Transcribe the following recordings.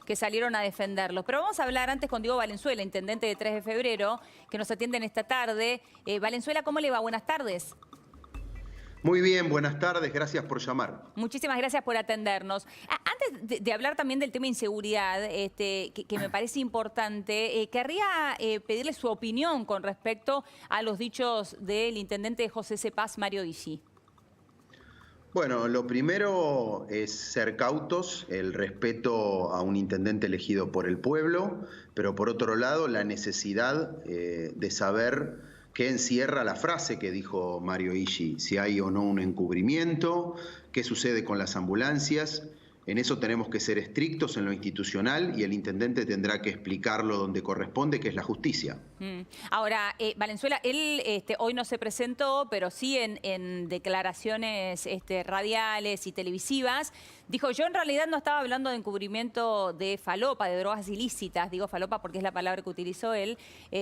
que salieron a defenderlos. Pero vamos a hablar antes con Diego Valenzuela, intendente de 3 de febrero, que nos atienden esta tarde. Valenzuela, ¿cómo le va? Buenas tardes. Muy bien, buenas tardes, gracias por llamar. Muchísimas gracias por atendernos. Antes de hablar también del tema inseguridad, que me parece importante, querría pedirle su opinión con respecto a los dichos del intendente de José C. Paz, Mario Ishii. Bueno, lo primero es ser cautos, el respeto a un intendente elegido por el pueblo, pero por otro lado la necesidad de saber qué encierra la frase que dijo Mario Ishii, si hay o no un encubrimiento, qué sucede con las ambulancias. En eso tenemos que ser estrictos en lo institucional y el intendente tendrá que explicarlo donde corresponde, que es la justicia. Ahora, Valenzuela, él hoy no se presentó, pero sí en declaraciones radiales y televisivas, dijo, yo en realidad no estaba hablando de encubrimiento de falopa, de drogas ilícitas, digo falopa porque es la palabra que utilizó él,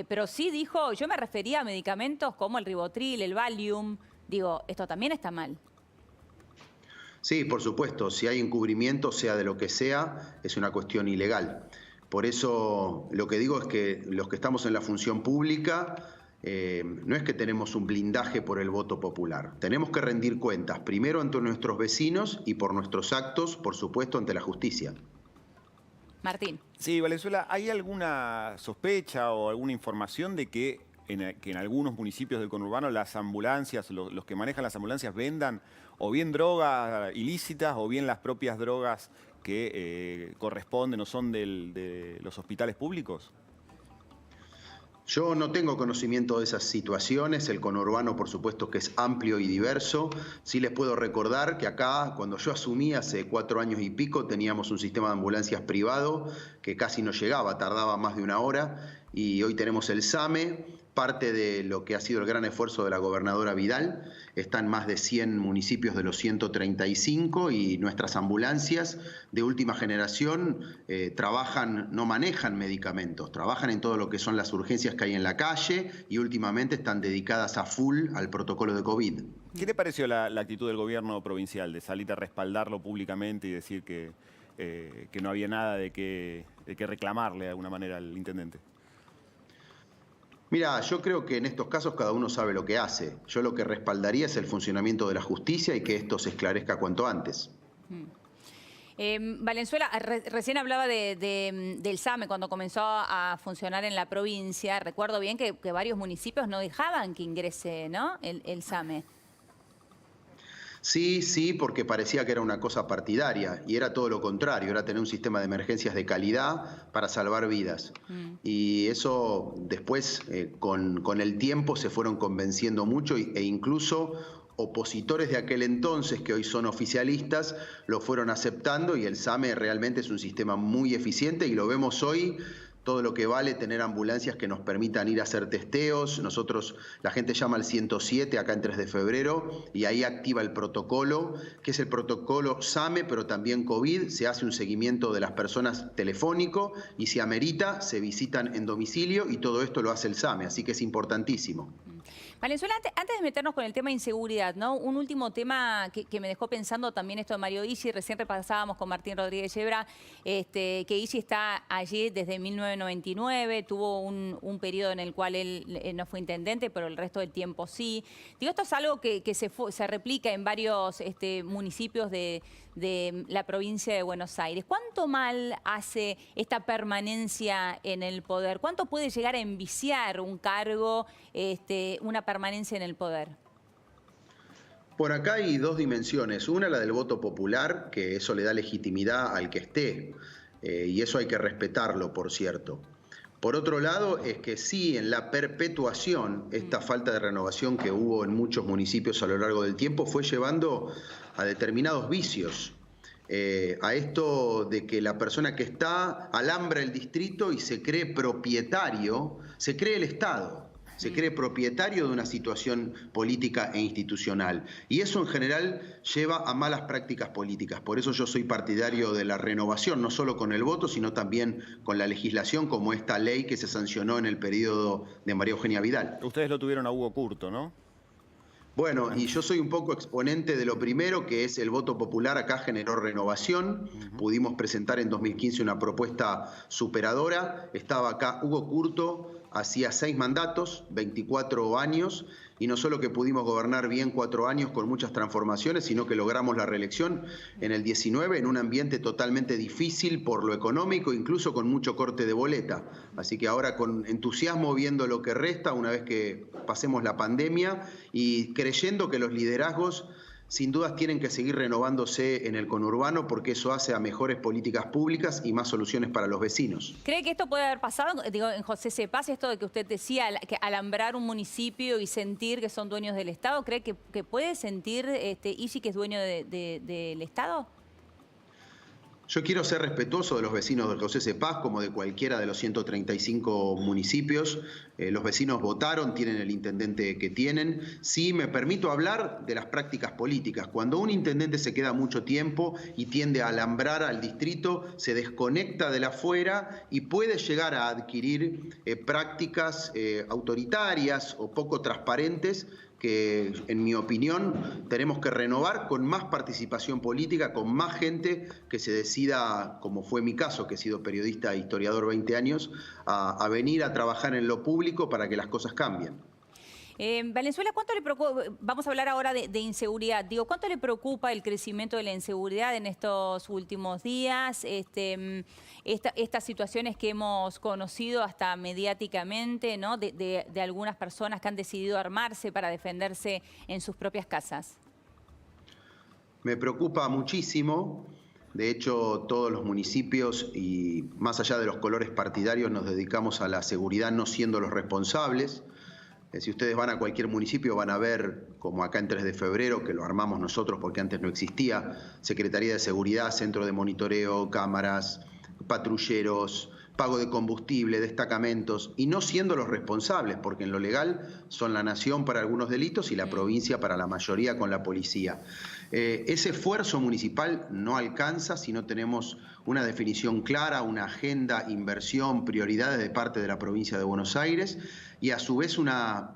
pero sí dijo, yo me refería a medicamentos como el Rivotril, el Valium, digo, esto también está mal. Sí, por supuesto, si hay encubrimiento, sea de lo que sea, es una cuestión ilegal. Por eso lo que digo es que los que estamos en la función pública no es que tenemos un blindaje por el voto popular. Tenemos que rendir cuentas, primero ante nuestros vecinos y por nuestros actos, por supuesto, ante la justicia. Martín. Sí, Valenzuela, ¿hay alguna sospecha o alguna información de que en algunos municipios del conurbano las ambulancias, los que manejan las ambulancias vendan o bien drogas ilícitas o bien las propias drogas que corresponden o son de los hospitales públicos? Yo no tengo conocimiento de esas situaciones, el conurbano por supuesto que es amplio y diverso. Sí les puedo recordar que acá, cuando yo asumí hace 4 años y pico, teníamos un sistema de ambulancias privado que casi no llegaba, tardaba más de 1 hora, y hoy tenemos el SAME, parte de lo que ha sido el gran esfuerzo de la gobernadora Vidal. Están más de 100 municipios de los 135 y nuestras ambulancias de última generación trabajan, no manejan medicamentos, trabajan en todo lo que son las urgencias que hay en la calle y últimamente están dedicadas a full al protocolo de COVID. ¿Qué le pareció la actitud del gobierno provincial de salir a respaldarlo públicamente y decir que no había nada de que reclamarle de alguna manera al intendente? Mira, yo creo que en estos casos cada uno sabe lo que hace. Yo lo que respaldaría es el funcionamiento de la justicia y que esto se esclarezca cuanto antes. Valenzuela, recién hablaba del SAME cuando comenzó a funcionar en la provincia. Recuerdo bien que varios municipios no dejaban que ingrese, ¿no?, el SAME. Sí, porque parecía que era una cosa partidaria y era todo lo contrario, era tener un sistema de emergencias de calidad para salvar vidas. Y eso después, con el tiempo, se fueron convenciendo mucho e incluso opositores de aquel entonces, que hoy son oficialistas, lo fueron aceptando y el SAME realmente es un sistema muy eficiente y lo vemos hoy. Todo lo que vale tener ambulancias que nos permitan ir a hacer testeos. Nosotros, la gente llama al 107 acá en 3 de febrero y ahí activa el protocolo, que es el protocolo SAME, pero también COVID. Se hace un seguimiento de las personas telefónico y si amerita, se visitan en domicilio y todo esto lo hace el SAME, así que es importantísimo. Valenzuela, antes de meternos con el tema de inseguridad, ¿no?, un último tema que me dejó pensando también esto de Mario Ishii. Recién repasábamos con Martín Rodríguez Yebra que Ishii está allí desde 1999, tuvo un periodo en el cual él no fue intendente, pero el resto del tiempo sí. Digo, esto es algo que se replica en varios municipios de la provincia de Buenos Aires. ¿Cuánto mal hace esta permanencia en el poder? ¿Cuánto puede llegar a enviciar un cargo, una permanencia en el poder? Por acá hay 2 dimensiones. Una, la del voto popular, que eso le da legitimidad al que esté, y eso hay que respetarlo, por cierto. Por otro lado, es que sí, en la perpetuación, esta falta de renovación que hubo en muchos municipios a lo largo del tiempo fue llevando a determinados vicios. A esto de que la persona que está alambra el distrito y se cree propietario, se cree el Estado. Se cree propietario de una situación política e institucional. Y eso en general lleva a malas prácticas políticas. Por eso yo soy partidario de la renovación, no solo con el voto, sino también con la legislación, como esta ley que se sancionó en el periodo de María Eugenia Vidal. Ustedes lo tuvieron a Hugo Curto, ¿no? Bueno, y yo soy un poco exponente de lo primero, que es el voto popular acá generó renovación. Pudimos presentar en 2015 una propuesta superadora. Estaba acá Hugo Curto, hacía 6 mandatos, 24 años, y no solo que pudimos gobernar bien 4 años con muchas transformaciones, sino que logramos la reelección en el 19 en un ambiente totalmente difícil por lo económico, incluso con mucho corte de boleta. Así que ahora con entusiasmo viendo lo que resta una vez que pasemos la pandemia y creyendo que los liderazgos sin dudas tienen que seguir renovándose en el conurbano porque eso hace a mejores políticas públicas y más soluciones para los vecinos. ¿Cree que esto puede haber pasado, digo, en José Cepaz, esto de que usted decía, que alambrar un municipio y sentir que son dueños del Estado? ¿Cree que puede sentir Isi que es dueño del Estado? Yo quiero ser respetuoso de los vecinos de José Cepaz, como de cualquiera de los 135 municipios. Los vecinos votaron, tienen el intendente que tienen. Sí, me permito hablar de las prácticas políticas. Cuando un intendente se queda mucho tiempo y tiende a alambrar al distrito, se desconecta de la afuera y puede llegar a adquirir prácticas autoritarias o poco transparentes que, en mi opinión, tenemos que renovar con más participación política, con más gente que se decida, como fue mi caso, que he sido periodista e historiador 20 años, a venir a trabajar en lo público para que las cosas cambien. Valenzuela, ¿cuánto le preocupa? Vamos a hablar ahora de inseguridad. Digo, ¿cuánto le preocupa el crecimiento de la inseguridad en estos últimos días? Estas situaciones que hemos conocido hasta mediáticamente, ¿no? De algunas personas que han decidido armarse para defenderse en sus propias casas. Me preocupa muchísimo. De hecho, todos los municipios, y más allá de los colores partidarios, nos dedicamos a la seguridad no siendo los responsables. Si ustedes van a cualquier municipio van a ver, como acá en 3 de febrero, que lo armamos nosotros porque antes no existía, Secretaría de Seguridad, Centro de Monitoreo, cámaras, patrulleros, pago de combustible, destacamentos, y no siendo los responsables, porque en lo legal son la nación para algunos delitos y la provincia para la mayoría con la policía. Ese esfuerzo municipal no alcanza si no tenemos una definición clara, una agenda, inversión, prioridades de parte de la provincia de Buenos Aires y a su vez una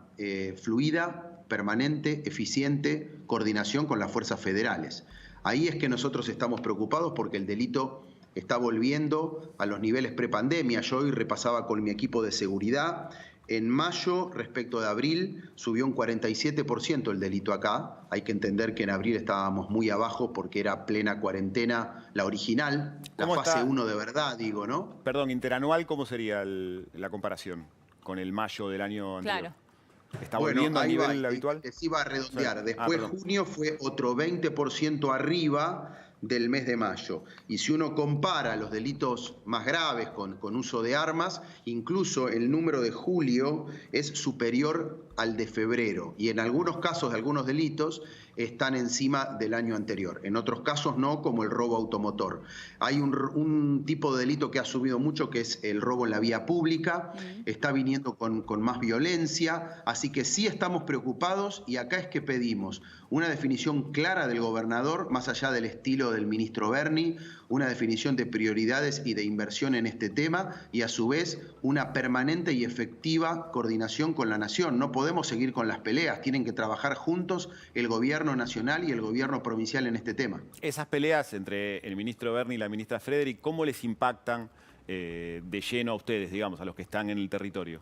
fluida, permanente, eficiente coordinación con las fuerzas federales. Ahí es que nosotros estamos preocupados porque el delito está volviendo a los niveles prepandemia. Yo hoy repasaba con mi equipo de seguridad. En mayo, respecto de abril, subió un 47% el delito acá. Hay que entender que en abril estábamos muy abajo porque era plena cuarentena, la original, la fase 1 de verdad, digo, ¿no? Perdón, interanual, ¿cómo sería la comparación con el mayo del año anterior? Claro. ¿Está volviendo al nivel habitual? Les iba a redondear. Sí. Después junio fue otro 20% arriba del mes de mayo. Y si uno compara los delitos más graves con uso de armas, incluso el número de julio es superior al de febrero. Y en algunos casos de algunos delitos están encima del año anterior. En otros casos no, como el robo automotor. Hay un tipo de delito que ha subido mucho, que es el robo en la vía pública. Está viniendo con más violencia. Así que sí estamos preocupados y acá es que pedimos una definición clara del gobernador, más allá del estilo del ministro Berni, una definición de prioridades y de inversión en este tema y a su vez una permanente y efectiva coordinación con la nación. No podemos seguir con las peleas, tienen que trabajar juntos el gobierno nacional y el gobierno provincial en este tema. Esas peleas entre el ministro Berni y la ministra Frederick, ¿cómo les impactan de lleno a ustedes, digamos, a los que están en el territorio?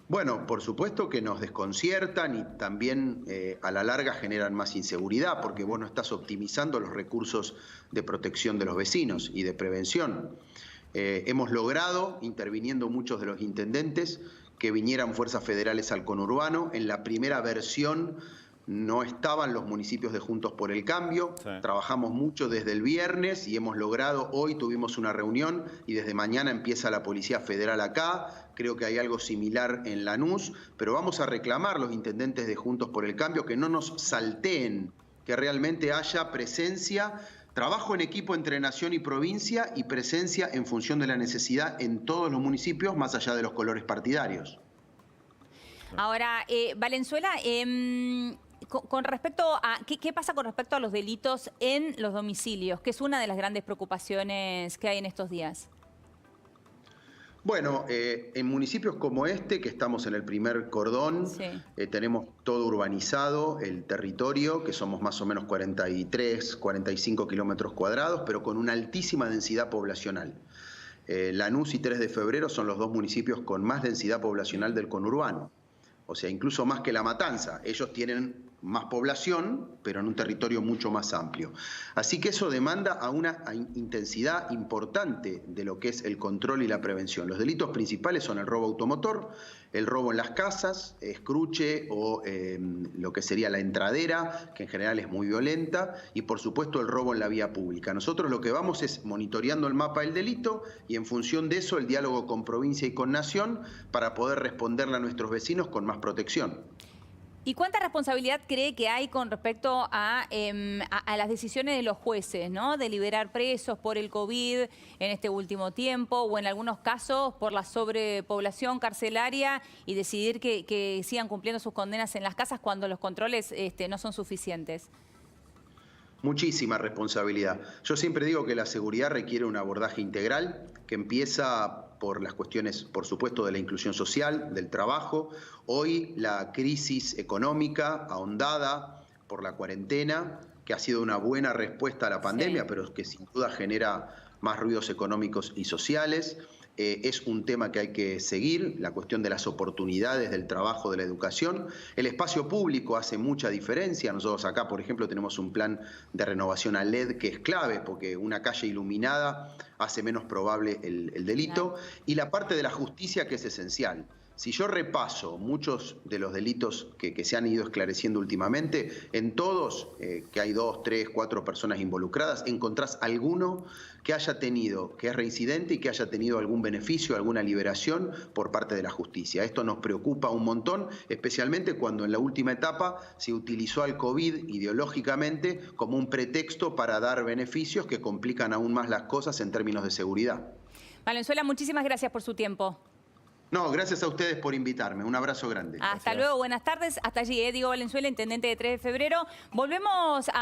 Bueno, por supuesto que nos desconciertan y también a la larga generan más inseguridad porque vos no estás optimizando los recursos de protección de los vecinos y de prevención. Hemos logrado, interviniendo muchos de los intendentes, que vinieran fuerzas federales al conurbano. En la primera versión no estaban los municipios de Juntos por el Cambio. Sí. Trabajamos mucho desde el viernes y hemos logrado, hoy tuvimos una reunión y desde mañana empieza la Policía Federal acá. Creo que hay algo similar en Lanús, pero vamos a reclamar los intendentes de Juntos por el Cambio que no nos salteen, que realmente haya presencia, trabajo en equipo entre nación y provincia y presencia en función de la necesidad en todos los municipios, más allá de los colores partidarios. Ahora, Valenzuela, con respecto a ¿qué pasa con respecto a los delitos en los domicilios? Que es una de las grandes preocupaciones que hay en estos días. Bueno, en municipios como este, que estamos en el primer cordón, Sí. tenemos todo urbanizado, el territorio, que somos más o menos 43, 45 kilómetros cuadrados, pero con una altísima densidad poblacional. Lanús y 3 de Febrero son los dos municipios con más densidad poblacional del conurbano. O sea, incluso más que La Matanza. Ellos tienen más población, pero en un territorio mucho más amplio. Así que eso demanda a una intensidad importante de lo que es el control y la prevención. Los delitos principales son el robo automotor, el robo en las casas, escruche o lo que sería la entradera, que en general es muy violenta, y por supuesto el robo en la vía pública. Nosotros lo que vamos es monitoreando el mapa del delito y en función de eso el diálogo con provincia y con nación para poder responderle a nuestros vecinos con más protección. ¿Y cuánta responsabilidad cree que hay con respecto a las decisiones de los jueces, ¿no? De liberar presos por el COVID en este último tiempo o en algunos casos por la sobrepoblación carcelaria y decidir que sigan cumpliendo sus condenas en las casas cuando los controles no son suficientes? Muchísima responsabilidad. Yo siempre digo que la seguridad requiere un abordaje integral que empieza por las cuestiones, por supuesto, de la inclusión social, del trabajo. Hoy la crisis económica ahondada por la cuarentena, que ha sido una buena respuesta a la pandemia, sí, pero que sin duda genera más ruidos económicos y sociales. Es un tema que hay que seguir, la cuestión de las oportunidades del trabajo, de la educación. El espacio público hace mucha diferencia. Nosotros acá, por ejemplo, tenemos un plan de renovación a LED que es clave, porque una calle iluminada hace menos probable el delito. Claro. Y la parte de la justicia, que es esencial. Si yo repaso muchos de los delitos que se han ido esclareciendo últimamente, en todos, que hay 2, 3, 4 personas involucradas, encontrás alguno que haya tenido, que es reincidente y que haya tenido algún beneficio, alguna liberación por parte de la justicia. Esto nos preocupa un montón, especialmente cuando en la última etapa se utilizó al COVID ideológicamente como un pretexto para dar beneficios que complican aún más las cosas en términos de seguridad. Valenzuela, muchísimas gracias por su tiempo. No, gracias a ustedes por invitarme. Un abrazo grande. Hasta luego, buenas tardes. Hasta allí, Diego Valenzuela, intendente de 3 de Febrero. Volvemos a